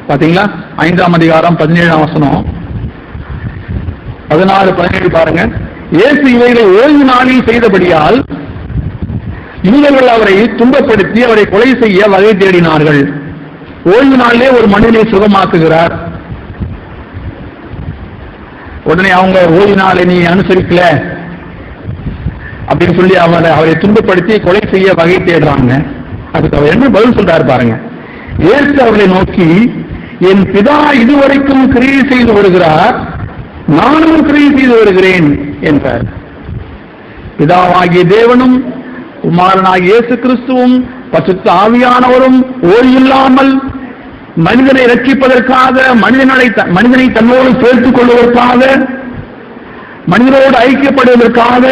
பாத்தீங்களா? 5ஆம் அதிகாரம் 17ஆம் வசனம். 16, 17 பாருங்க. இயேசு இவைகளை ஓய்வு நாளில் செய்தபடியால் யூதர்கள் அவரை துன்பப்படுத்தி அவரை கொலை செய்ய வகை தேடினார்கள். ஓய்வு நாளிலே ஒரு மனிதனை சுகமாக்குகிறார். உடனே அவங்க ஓய்வு நாளை நீ அனுசரிக்கல அப்படின்னு சொல்லி அவரை துன்பப்படுத்தி கொலை செய்ய வகை தேடுறாங்க. அதுக்கு அவர் என்ன பதில் சொல்றாரு பாருங்க. இயேசு அவர்களை நோக்கி, என் பிதா இதுவரைக்கும் கிரியை செய்து வருகிறார், நானும் கிரியை செய்து வருகிறேன் என்றார். பிதாவாகிய தேவனும் குமாரனாகிய இயேசு கிறிஸ்துவும் பரிசுத்த ஆவியானவரும் ஓய்வில்லாமல் மனிதனை ரட்சிப்பதற்காக, மனிதனை தன்னோடு சேர்த்துக் கொள்வதற்காக, மனிதனோடு ஐக்கியப்படுவதற்காக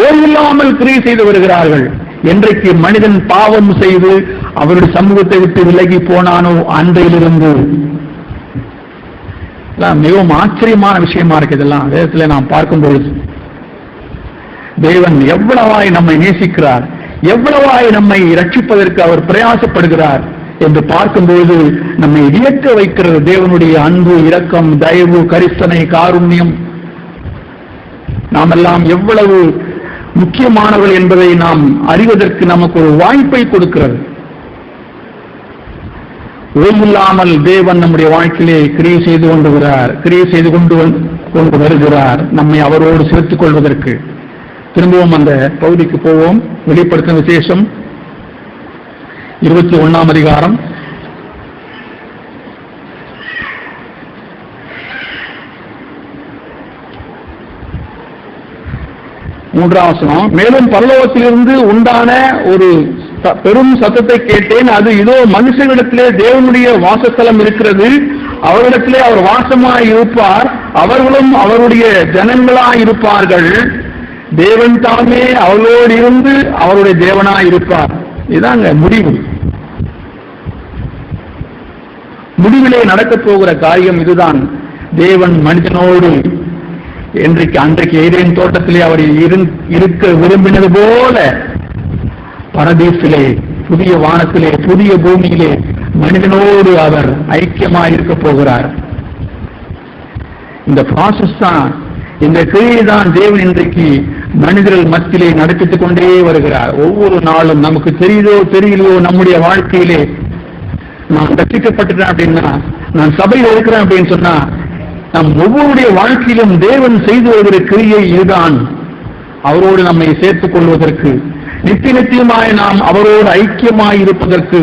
ஓய்வில்லாமல் கிரியை செய்து வருகிறார்கள். என்றைக்கு மனிதன் பாவம் செய்து அவருடைய சமூகத்தை விட்டு விலகி போனானோ அன்றையிலிருந்து. மிகவும் ஆச்சரியமான விஷயமா இருக்கு இதெல்லாம் வேதத்திலே நாம் பார்க்கும் பொழுது. தேவன் எவ்வளவாய் நம்மை நேசிக்கிறார், எவ்வளவாய் நம்மை ரட்சிப்பதற்கு அவர் பிரயாசப்படுகிறார் என்று பார்க்கும்போது நம்மை வியக்க வைக்கிறது தேவனுடைய அன்பு, இரக்கம், தயவு, கரிசனை, காருண்யம். நாம் எல்லாம் எவ்வளவு முக்கியமானவர்கள் என்பதை நாம் அறிவதற்கு நமக்கு ஒரு வாய்ப்பை கொடுக்கிறது. ஓய்வில்லாமல் தேவன் நம்முடைய வாழ்க்கையிலே கிரியை செய்து கொண்டு வருகிறார் நம்மை அவரோடு சேர்த்துக் கொள்வதற்கு. திரும்பவும் அந்த பகுதிக்கு போவோம். வெளிப்படுத்தும் விசேஷம் 21ஆம் அதிகாரம். மூன்றாம் வசனம். மேலும் பரலோகத்திலிருந்து உண்டான ஒரு பெரும் சத்தத்தை கேட்டேன். அது இதோ மனுஷர்களிடத்திலே தேவனுடைய வாசஸ்தலம் இருக்கிறது, அவரிடத்திலே அவர் வாசமாய் இருப்பார், அவர்களும் அவருடைய ஜனங்களாய் இருப்பார்கள். தேவன் தாமே அவர்களோடு இருந்து அவருடைய தேவனாய் இருப்பார். இதாங்க முடிவு. முடிவிலே நடக்கப் போகிற காரியம் இதுதான். தேவன் மனிதனோடு அன்றைக்கு ஏதேன் தோட்டத்திலே அவர் இருக்க விரும்பினது போல பரதீசிலே, புதிய வானத்திலே, புதிய பூமியிலே மனிதனோடு அவர் ஐக்கியமாக இருக்க போகிறார். இந்த ப்ராசஸ் தான், இந்த கிரியை தான் தேவன் இன்றைக்கு மனிதர்கள் மத்தியிலே நடத்தித்துக் கொண்டே வருகிறார். ஒவ்வொரு நாளும் நமக்கு தெரியுதோ தெரியலையோ நம்முடைய வாழ்க்கையிலே நான் ரட்சிக்கப்பட்டுட்டேன் அப்படின்னா, நான் சபையில் இருக்கிறேன் அப்படின்னு சொன்னா, நம் ஒவ்வொருடைய வாழ்க்கையிலும் தேவன் செய்து வருகிற கிரியை இதுதான். அவரோடு நம்மை சேர்த்துக் கொள்வதற்கு, நித்திய நித்தியமாய் நாம் அவரோடு ஐக்கியமாய் இருப்பதற்கு.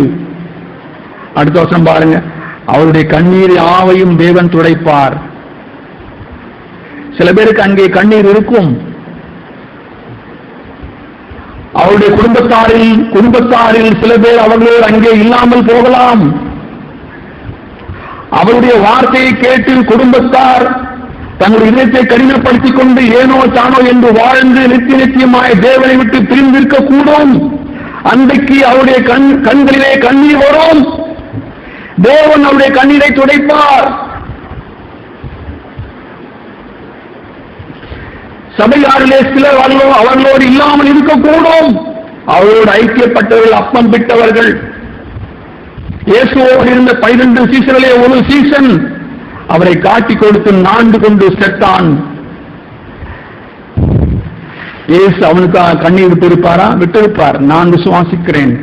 அடுத்த வருஷம் பாருங்க, அவருடைய கண்ணீர் யாவையும் தேவன் துடைப்பார். சில பேருக்கு அங்கே கண்ணீர் இருக்கும். அவருடைய குடும்பத்தாரில் சில பேர் அவர்களோடு அங்கே இல்லாமல் போகலாம். அவருடைய வார்த்தையை கேட்டு குடும்பத்தார் தங்களுடைய இதயத்தை கடினப்படுத்திக் கொண்டு ஏனோ தானோ என்று வாழ்ந்து நித்திய நித்தியமாய் தேவனை விட்டு பிரிந்திருக்க கூடும். அன்றைக்கு அவருடைய கண்களிலே கண்ணீர் வரும். தேவன் அவருடைய கண்ணீரை துடைப்பார். சபையாரிலே சிலர் அவர்களோடு இல்லாமல் இருக்கக்கூடும். அவரோடு ஐக்கியப்பட்டவர்கள், அப்பம் பிட்டவர்கள். இயேசுவோடு இருந்த 12 சீசர்களே ஒரு சீசன் அவரை காட்டிக் கொடுத்து 4 கொண்டு செத்தான். இயேசு அவனுக்காக கண்ணீர் விட்டிருப்பாரா? விட்டிருப்பார். நான் விசுவாசிக்கிறேன்.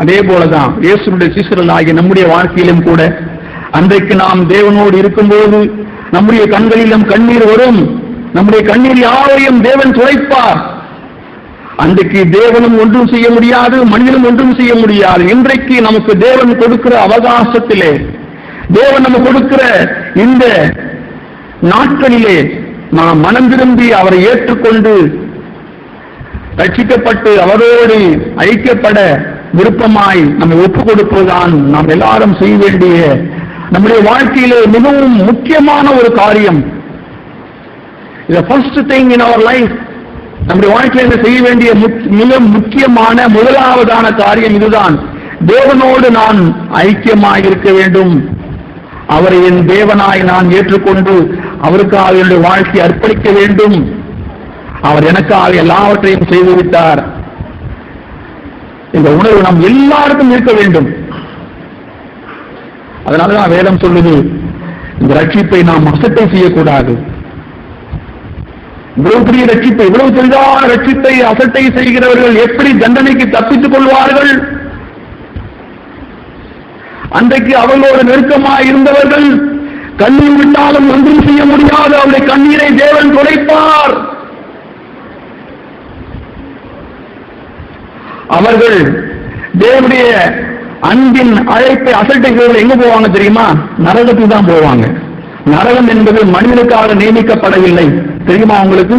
அதே போலதான் இயேசுடைய சீசர்கள் ஆகிய நம்முடைய வாழ்க்கையிலும் கூட அன்றைக்கு நாம் தேவனோடு இருக்கும்போது நம்முடைய கண்களிலும் கண்ணீர் வரும். நம்முடைய கண்ணீர் யாவையும் தேவன் துடைப்பார். அன்றைக்கு தேவனும் ஒன்றும் செய்ய முடியாது, மனிதனும் ஒன்றும் செய்ய முடியாது. இன்றைக்கு நமக்கு தேவன் கொடுக்கிற அவகாசத்திலே, தேவன் நமக்கு கொடுக்கிற இந்த நாட்களிலே நாம் மனம் திரும்பி அவரை ஏற்றுக்கொண்டு ரட்சிக்கப்பட்டு அவரோடு ஐக்கியப்பட விருப்பமாய் நம்மை ஒப்புக் கொடுப்பதுதான் நாம் எல்லாரும் செய்ய வேண்டிய நம்முடைய வாழ்க்கையிலே மிகவும் முக்கியமான ஒரு காரியம். The first thing in our life, நம்முடைய வாழ்க்கையில் செய்ய வேண்டிய மிக முக்கியமான முதலாவதான காரியம் இதுதான். தேவனோடு நான் ஐக்கியமாய் இருக்க வேண்டும். அவரை என் தேவனாய் நான் ஏற்றுக்கொண்டு அவருக்காக என்னுடைய வாழ்க்கையை அர்ப்பணிக்க வேண்டும். அவர் எனக்காக எல்லாவற்றையும் செய்துவிட்டார். இந்த உணர்வு நாம் எல்லாருக்கும் இருக்க வேண்டும். அதனாலதான் வேதம் சொல்லுது, இந்த ரட்சிப்பை நாம் அசட்டை செய்யக்கூடாது. இவ்வளவு பெரிய ரட்சிப்பை, இவ்வளவு பெரிதான ரட்சிப்பை அசட்டை செய்கிறவர்கள் எப்படி தண்டனைக்கு தப்பித்துக் கொள்வார்கள்? அன்றைக்கு அவர்களோடு நெருக்கமாக இருந்தவர்கள் கண்ணீர் விட்டாலும் ஒன்றும் செய்ய முடியாது. அவருடைய கண்ணீரை தேவன் துடைப்பார். அவர்கள் தேவனுடைய அன்பின் அழைப்பை அசட்டை செய்வர்கள் எங்க போவாங்க தெரியுமா? நரகத்துக்கு தான் போவாங்க. நரகம் என்பது மனிதனுக்காக நியமிக்கப்படவில்லை. தெரியுமா? உங்களுக்கு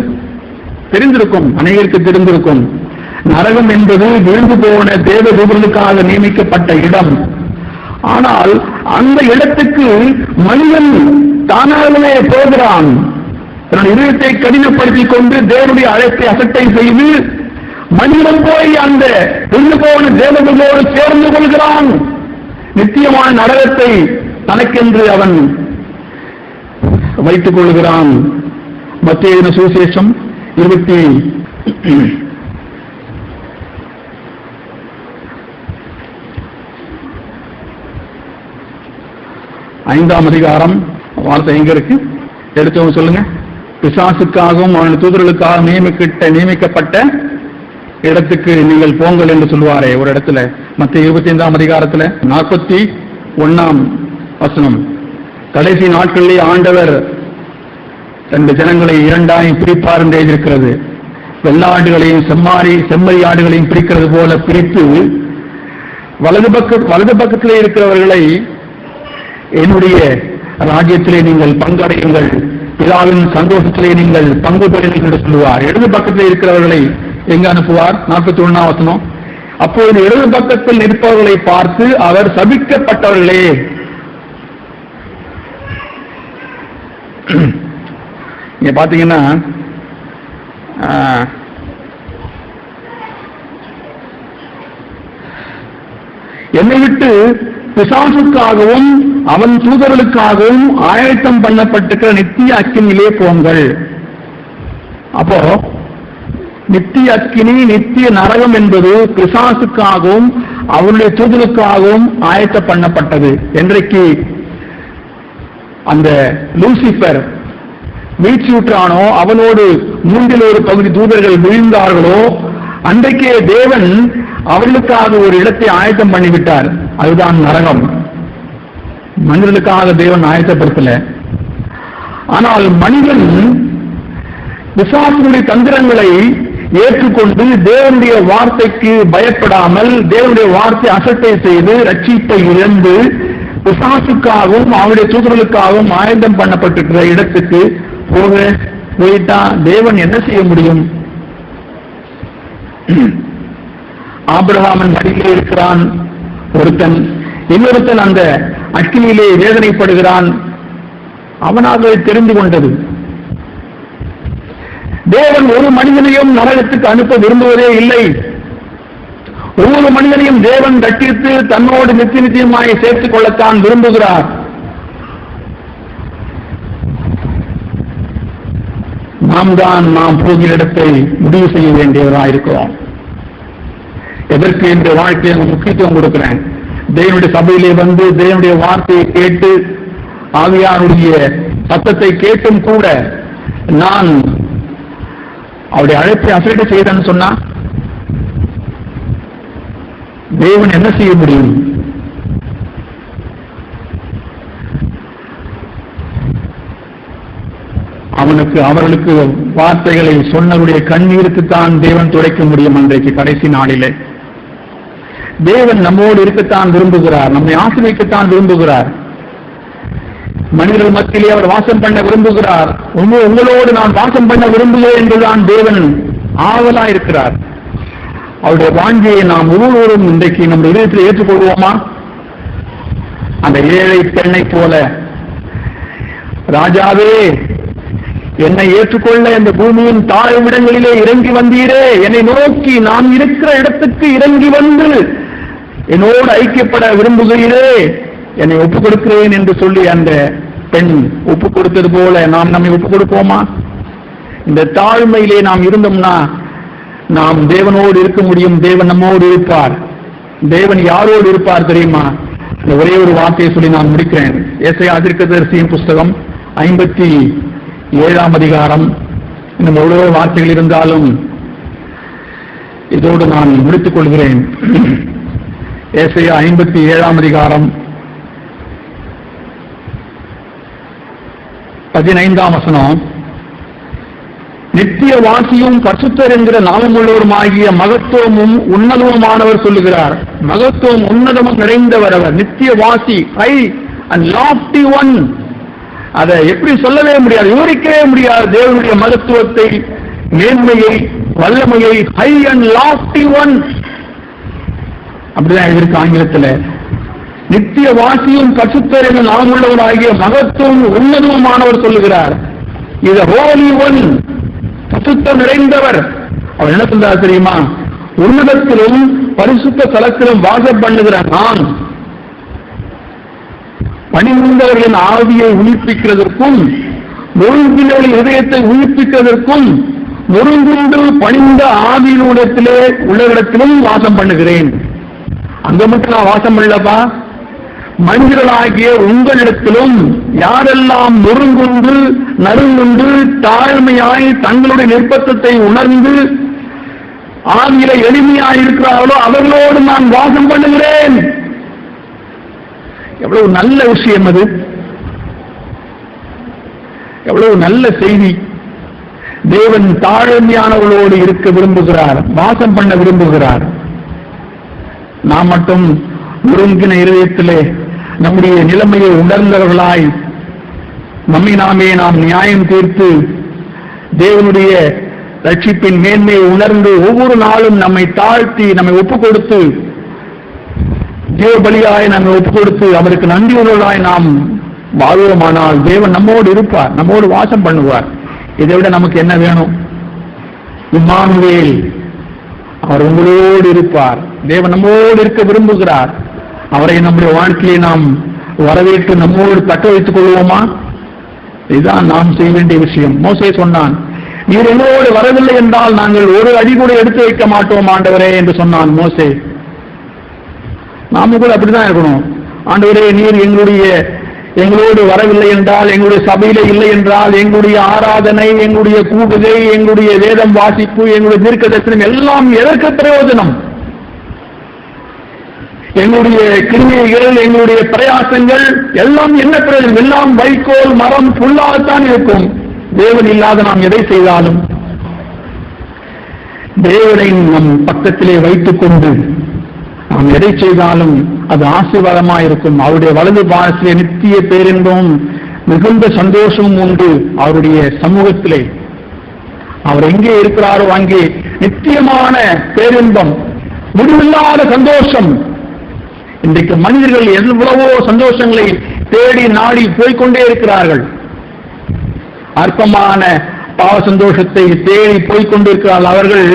தெரிந்திருக்கும், அநேகருக்கு தெரிந்திருக்கும். நரகம் என்பது விழுந்து போன தேவதூதர்களுக்காக நியமிக்கப்பட்ட இடம். ஆனால் அந்த இடத்துக்கு மனிதன் தானாகவே போகிறான். தன்னுடைய இதயத்தை கடினப்படுத்திக் கொண்டு தேவனுடைய அழைப்பை அசட்டை செய்து மனிதன் போய் அந்த விழுந்து போன தேவதூதர்களோடு சேர்ந்து கொள்கிறான். நித்தியமான நரகத்தை தனக்கென்று அவன் வைத்துக் கொள்கிறான். மத்தேயு சுவிசேஷம் 5ஆம் அதிகாரம் வார்த்தை எங்க இருக்கு? எடுத்தவங்க சொல்லுங்க. பிசாசுக்காகவும் அவனுடைய தூதர்களுக்காக நியமிக்கப்பட்ட இடத்துக்கு நீங்கள் போங்கள் என்று சொல்லுவாரே ஒரு இடத்துல. மத்திய 25ஆம் அதிகாரத்துல 41ஆம் வசனம். கடைசி நாட்களிலே ஆண்டவர் தன் ஜனங்களை 2ஆய் பிரிப்பார் என்று எழுதியிருக்கிறது. வெள்ளாடுகளையும் செம்மறி ஆடுகளையும் பிரிக்கிறது போல பிரித்து வலது பக்கத்திலே இருக்கிறவர்களை என்னுடைய ராஜ்யத்திலே நீங்கள் பங்கடையுங்கள், பிதாவின் சந்தோஷத்திலே நீங்கள் பங்கு பெறுங்கள் என்று சொல்லுவார். இடது பக்கத்திலே இருக்கிறவர்களை எங்க அனுப்புவார்? 41ஆம் வசனம். அப்போது இடது பக்கத்தில் இருப்பவர்களை பார்த்து அவர் சபிக்கப்பட்டவர்களே, நீங்க பாத்தீங்கன்னா என்னை விட்டு பிசாசுக்காகவும் அவன் தூதர்களுக்காகவும் ஆயத்தம் பண்ணப்பட்டிருக்கிற நித்திய அக்கினியிலே போங்கள். அப்போ நித்திய அக்கினி, நித்திய நரகம் என்பது பிசாசுக்காகவும் அவருடைய தூதர்களுக்காகவும் ஆயத்தம் பண்ணப்பட்டது. என்றைக்கு அந்த லூசிபர் வீழ்ச்சியுற்றானோ, அவனோடு மூன்றில் ஒரு பகுதி தூதர்கள் விழுந்தார்களோ அன்றைக்கே தேவன் அவர்களுக்காக ஒரு இடத்தை ஆயத்தம் பண்ணிவிட்டார். அதுதான் நரகம். மனிதர்களுக்காக தேவன் ஆயத்தப்படுத்தல. ஆனால் மனிதன் பிசாசுடைய தந்திரங்களை ஏற்றுக்கொண்டு தேவனுடைய வார்த்தைக்கு பயப்படாமல் தேவனுடைய வார்த்தை அசட்டை செய்து ரட்சிப்பை இழந்து பிசாசுக்காகவும் அவருடைய தூதர்களுக்காகவும் ஆயத்தம் பண்ணப்பட்டிருக்கிற இடத்துக்கு போயிட்டா தேவன் என்ன செய்ய முடியும்? ஆபிரகாமின் மடியிலே இருக்கிறான் ஒருத்தன், இன்னொருத்தன் அந்த அக்கினியிலே வேதனைப்படுகிறான். அவனாக தெரிந்து கொண்டது. தேவன் ஒரு மனிதனையும் நரகத்துக்கு அனுப்ப விரும்புவதே இல்லை. ஒவ்வொரு மனிதனையும் தேவன் ரட்சித்து தன்னோடு நிச்சயமாய் சேர்த்துக் கொள்ளத்தான் விரும்புகிறார். நாம் போகிற இடத்தை முடிவு செய்ய வேண்டியவராயிருக்கிறோம். எதற்கு இந்த வாழ்க்கையை முக்கியத்துவம் கொடுக்கிறேன்? தேவனுடைய சபையிலே வந்து தேவனுடைய வார்த்தையை கேட்டு ஆவியாருடைய சத்தத்தை கேட்டும் கூட நான் அவருடைய அழைப்பை அசைட்டு செய்தேன்னு சொன்னா தேவன் என்ன செய்ய முடியும்? அவர்களுக்கு வார்த்தைகளை சொன்னவருடைய கண்ணீருக்குத்தான் தேவன் துடைக்க முடியும். அன்றைக்கு கடைசி நாளிலே தேவன் நம்மோடு இருக்கத்தான் விரும்புகிறார், நம்மை ஆசீர்வதிக்கத்தான் விரும்புகிறார். மனிதர்கள் மத்தியிலே அவர் வாசம் பண்ண விரும்புகிறார். உங்களோடு நான் வாசம் பண்ண விரும்புகிறேன் என்றுதான் தேவன் ஆவலா இருக்கிறார். அவருடைய வாஞ்சியை நாம் ஒவ்வொருவரும் இன்றைக்கு நம்ம இதயத்தில் ஏற்றுக்கொள்வோமா? அந்த ஏழை பெண்ணை போல, ராஜாவே என்னை ஏற்றுக்கொள்ள இந்த பூமியின் தாழ்விடங்களிலே இறங்கி வந்தீரே, என்னை நோக்கி நான் இருக்கிற இடத்துக்கு இறங்கி வந்து என்னோடு ஐக்கியப்பட விரும்புகிறீரே, என்னை ஒப்புக் கொடுக்கிறேன் என்று சொல்லி அந்த பெண் ஒப்புக் கொடுத்தது போல நாம் நம்மை ஒப்புக் கொடுப்போமா? இந்த தாழ்மையிலே நாம் இருந்தோம்னா நாம் தேவனோடு இருக்க முடியும். தேவன் நம்மோடு இருப்பார். தேவன் யாரோடு இருப்பார் தெரியுமா? இந்த ஒரே ஒரு வார்த்தையை சொல்லி நான் முடிக்கிறேன். ஏசாயா தீர்க்கதரிசியின் புஸ்தகம் 57ஆம் அதிகாரம். இன்னும் எவ்வளவு வார்த்தைகள் இருந்தாலும் இதோடு நான் முடித்துக் கொள்கிறேன். ஏசாயா 57ஆம் அதிகாரம் 15ஆம் வசனம். நித்திய வாசியும் பரிசுத்தர் என்கிற நாமமுள்ளவருமாகிய மகத்துவமும் உன்னதமுமானவர் சொல்லுகிறார். மகத்துவம் உன்னதமும் நிறைந்தவர் அவர். நித்திய வாசி, ஹை அண்ட் லாஃப்டி ஒன். அதை எப்படி சொல்லவே முடியாது, விவரிக்கவே முடியாது. தேவனுடைய மகத்துவத்தை, மேன்மையை, வல்லமையை, ஹை அண்ட் லாஃப்டி ஒன் அப்படிதான் இருக்கு ஆங்கிலத்தில். நித்திய வாசியும் பரிசுத்தர் என்ற நாமமுள்ளவராகிய மகத்துவம் உன்னதமுமானவர் சொல்லுகிறார். இது ஹோலி ஒன், பரிசுத்தம் நிறைந்தவர். அவர் என்ன சொல்றார் தெரியுமா? உன்னதத்திலும் பரிசுத்த தலத்திலும் வாசம் பண்ணுகிற நான் பணிந்தவர்களின் ஆவியை உயிர்ப்பிக்கிறதற்கும் நொறுங்கினவர்களின் இதயத்தை உயிர்ப்பிக்கிறதற்கும் நொறுங்குண்டு பணிந்த ஆவியினுடத்திலே உள்ளவரிடத்திலும் வாசம் பண்ணுகிறேன். அங்க மட்டும் நான் வாசம் பண்ணலப்பா, மனிதர்களாகிய உங்களிடத்திலும் யாரெல்லாம் நொறுங்குண்டு நறுங்குண்டு தாழ்மையாய் தங்களுடைய நிர்பந்தத்தை உணர்ந்து ஆவியில எளிமையாய் இருக்கிறார்களோ அவர்களோடு நான் வாசம் பண்ணுகிறேன். எவ்வளவு நல்ல விஷயம் அது! எவ்வளவு நல்ல செய்தி! தேவன் தாழ்மையானவர்களோடு இருக்க விரும்புகிறார், வாசம் பண்ண விரும்புகிறார். நாம் மட்டும் நொறுங்கின இருதயத்திலே நம்முடைய நிலைமையை உணர்ந்தவர்களாய் நம்மை நாமே நாம் நியாயம் தீர்த்து தேவனுடைய ரட்சிப்பின் மேன்மையை உணர்ந்து ஒவ்வொரு நாளும் நம்மை தாழ்த்தி நம்மை ஒப்புக் கொடுத்து தேவ பலியாய் நம்மை ஒப்புக் கொடுத்து அவருக்கு நன்றியுள்ளவர்களாய் நாம் வாழ்வோமானால் தேவன் நம்மோடு இருப்பார், நம்மோடு வாசம் பண்ணுவார். இதை விட நமக்கு என்ன வேணும்? இம்மானுவேல், அவர் உங்களோடு இருப்பார். தேவன் நம்மோடு இருக்க விரும்புகிறார். அவரை நம்முடைய வாழ்க்கையை நாம் வரவேற்று நம்மோடு தக்க வைத்துக் கொள்வோமா? இதுதான் நாம் செய்ய வேண்டிய விஷயம். மோசே சொன்னான், நீர் எங்களோடு வரவில்லை என்றால் நாங்கள் ஒரு அடி கூட எடுத்து வைக்க மாட்டோம் ஆண்டவரே என்று சொன்னான் மோசே. நாம கூட அப்படிதான் இருக்கணும். ஆண்டவரே, நீர் எங்களுடைய எங்களோடு வரவில்லை என்றால், எங்களுடைய சபையில இல்லை என்றால், எங்களுடைய ஆராதனை, எங்களுடைய கூடுகை, எங்களுடைய வேதம் வாசிப்பு, எங்களுடைய தீர்க்க தரிசனம் எல்லாம் எதற்கு பிரயோஜனம்? எங்களுடைய கிரியைகள், எங்களுடைய பிரயாசங்கள் எல்லாம் என்ன பிரயோஜனம்? எல்லாம் வைக்கோல் மரம் புல்லாகத்தான் இருக்கும். தேவன் இல்லாத நாம் எதை செய்தாலும், தேவனை நம் பக்கத்திலே வைத்துக் கொண்டு நாம் எதை செய்தாலும் அது ஆசீர்வாதமாக இருக்கும். அவருடைய வலது பாகத்திலே நித்திய பேரின்பமும் மிகுந்த சந்தோஷமும் உண்டு. அவருடைய சமூகத்திலே அவர் எங்கே இருக்கிறாரோ அங்கே நித்தியமான பேரின்பம், முடிவில்லாத சந்தோஷம். இன்றைக்கு மனிதர்கள் எவ்வளவோ சந்தோஷங்களை தேடி நாடி போய்கொண்டே இருக்கிறார்கள். அற்பமான பாவ சந்தோஷத்தை தேடி போய்கொண்டிருக்கிறார்கள். அவர்கள்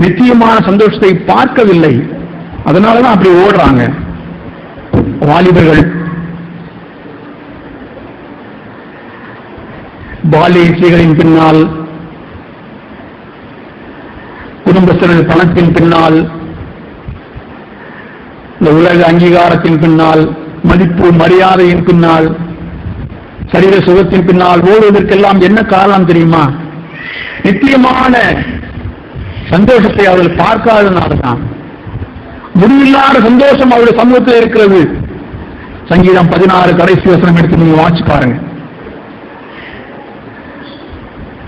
நிச்சயமான சந்தோஷத்தை பார்க்கவில்லை. அதனாலதான் அப்படி ஓடுறாங்க. வாலிபர்கள் பாலிய இசைகளின் பின்னால், குடும்பத்தினர் பணத்தின் பின்னால், இந்த உலக அங்கீகாரத்தின் பின்னால், மதிப்பு மரியாதையின் பின்னால், சரீர சுகத்தின் பின்னால் ஓடுவதற்கெல்லாம் என்ன காரணம் தெரியுமா? நிச்சயமான சந்தோஷத்தை அவர்கள் பார்க்காதனால்தான். முடிவில்லாத சந்தோஷம் அவருடைய சமூகத்தில் இருக்கிறது. சங்கீதம் 16 கடைசி வசனம் எடுத்து நீங்க வாட்சி பாருங்க.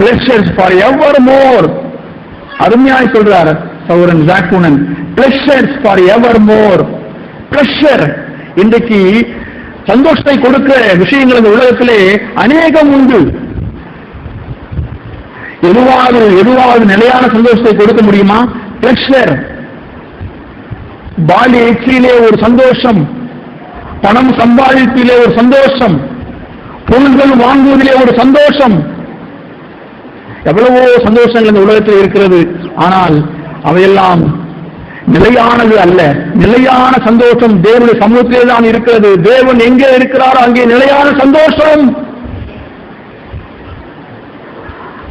Pleasures for evermore. அருமையாய் சொல்றார் Sauran ஜாக்குனன். Pleasures for evermore. Pleasure. இன்றைக்கு சந்தோஷத்தை கொடுக்கிற விஷயங்கள் இந்த உலகத்திலே அநேகம் உண்டு. எதுவாவது நிலையான சந்தோஷத்தை கொடுக்க முடியுமா? பிளஷர். பாலிய இச்சையிலே ஒரு சந்தோஷம், பணம் சம்பாதிப்பிலே ஒரு சந்தோஷம், பொருள்கள் வாங்குவதிலே ஒரு சந்தோஷம், எவ்வளவோ சந்தோஷங்கள் இந்த உலகத்தில் இருக்கிறது. ஆனால் அவையெல்லாம் நிலையானது அல்ல. நிலையான சந்தோஷம் தேவனுடைய சமூகத்திலே தான் இருக்கிறது. தேவன் எங்கே இருக்கிறாரோ அங்கே நிலையான சந்தோஷம்.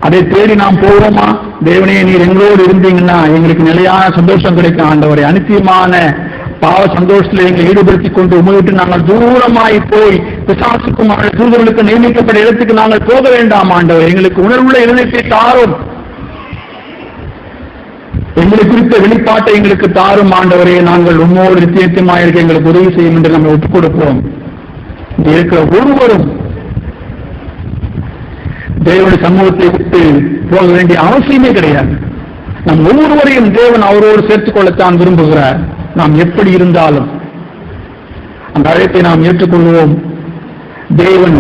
அதை தேடி நாம் போவோமா? தேவனே, நீர் எங்களோடு இருந்தீங்கன்னா எங்களுக்கு நிலையான சந்தோஷம் கிடைக்கும். ஆண்டவரை, அனித்தியமான பாவ சந்தோஷத்தில் எங்களை ஈடுபடுத்திக் கொண்டு உமையிட்டு நாங்கள் தூரமாய் போய் பிசாசுக்கும் தூதர்களுக்கு நியமிக்கப்பட்ட இடத்துக்கு நாங்கள் போக வேண்டாம். ஆண்டவர், எங்களுக்கு உணர்வுள்ள இருதயத்தை தாரும். எங்களை குறித்த வெளிப்பாட்டை எங்களுக்கு தாரும். ஆண்டவரே, நாங்கள் உம்மோடு நித்தியமாய் இருக்க எங்களுக்கு உதவி செய்யும் என்று நம்ம ஒப்புக் கொடுப்போம். இருக்கிற ஒருவரும் தேவனுடைய சமூகத்தை விட்டு போக வேண்டிய அவசியமே கிடையாது. நம் ஒவ்வொருவரையும் தேவன் அவரோடு சேர்த்துக் கொள்ளத்தான் விரும்புகிறார். நாம் எப்படி இருந்தாலும் அந்த அழைப்பை நாம் ஏற்றுக்கொள்வோம். தேவன்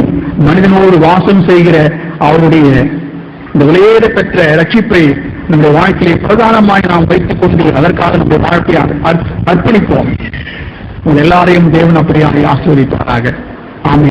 மனிதனோடு வாசம் செய்கிற அவருடைய இந்த விலையேற பெற்ற ரட்சிப்பை நம்முடைய வாழ்க்கையை பிரதானமாய் நாம் வைத்துக் கொண்டு அதற்காக நம்முடைய வாழ்க்கையை அர்ப்பணிப்போம். எல்லாரையும் தேவன் அப்படியாக ஆசீர்வதிப்பாராக. ஆமென்.